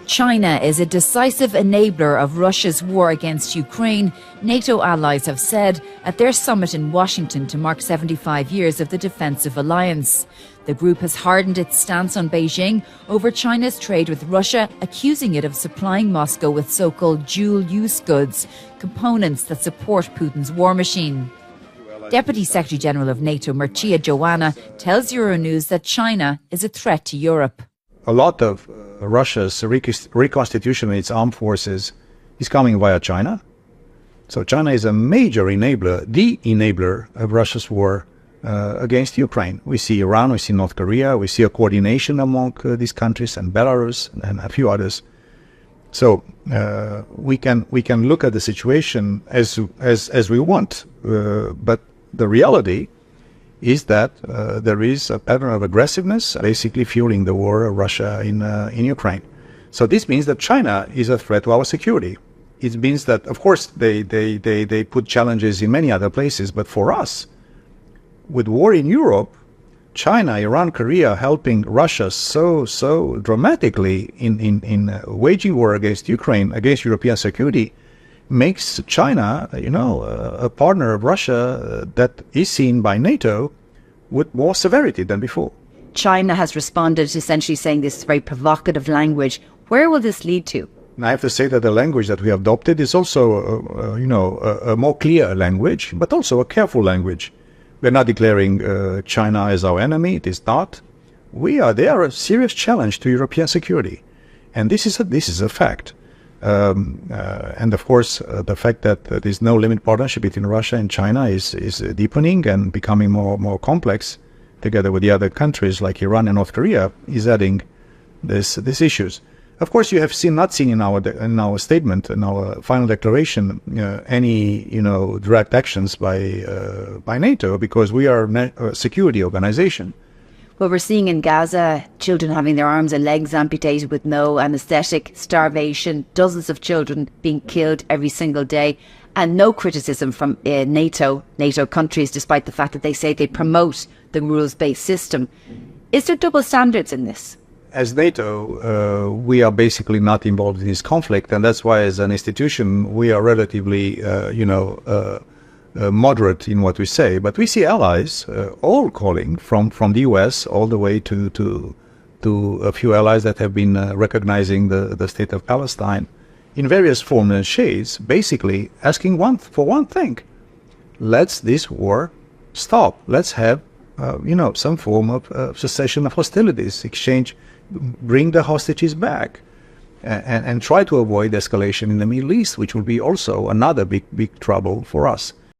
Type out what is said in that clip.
China is a decisive enabler of Russia's war against Ukraine, NATO allies have said at their summit in Washington to mark 75 years of the defensive alliance. The group has hardened its stance on Beijing over China's trade with Russia, accusing it of supplying Moscow with so-called dual-use goods, components that support Putin's war machine. Deputy Secretary General of NATO, Mircea Joanna, tells Euronews that China is a threat to Europe. A lot of Russia's reconstitution of its armed forces is coming via China. So China is a major enabler, the enabler of Russia's war against Ukraine. We see Iran, we see North Korea, we see a coordination among these countries and Belarus and a few others. So we can look at the situation as we want, but the reality is that there is a pattern of aggressiveness basically fueling the war of Russia in Ukraine. So this means that China is a threat to our security. It means that, of course, they put challenges in many other places, but for us, with war in Europe, China, Iran, Korea helping Russia so dramatically in waging war against Ukraine, against European security, makes China, a partner of Russia that is seen by NATO with more severity than before. China has responded essentially saying this is very provocative language. Where will this lead to? And I have to say that the language that we have adopted is also, a more clear language, but also a careful language. We're not declaring China as our enemy. It is not. They are a serious challenge to European security, and this is a fact. And of course, the fact that there is no limit partnership between Russia and China is deepening and becoming more complex, together with the other countries like Iran and North Korea, is adding these issues. Of course, you have not seen in our statement, in our final declaration, any direct actions by NATO, because we are a security organization. Well, we're seeing in Gaza children having their arms and legs amputated with no anaesthetic, starvation, dozens of children being killed every single day, and no criticism from NATO countries, despite the fact that they say they promote the rules-based system. Is there double standards in this? As NATO, we are basically not involved in this conflict, and that's why, as an institution, we are relatively, moderate in what we say. But we see allies all calling from the US all the way to a few allies that have been recognizing the state of Palestine in various forms and shades, basically asking for one thing: let's this war stop. Let's have some form of cessation of hostilities, exchange, bring the hostages back, and try to avoid escalation in the Middle East, which will be also another big trouble for us.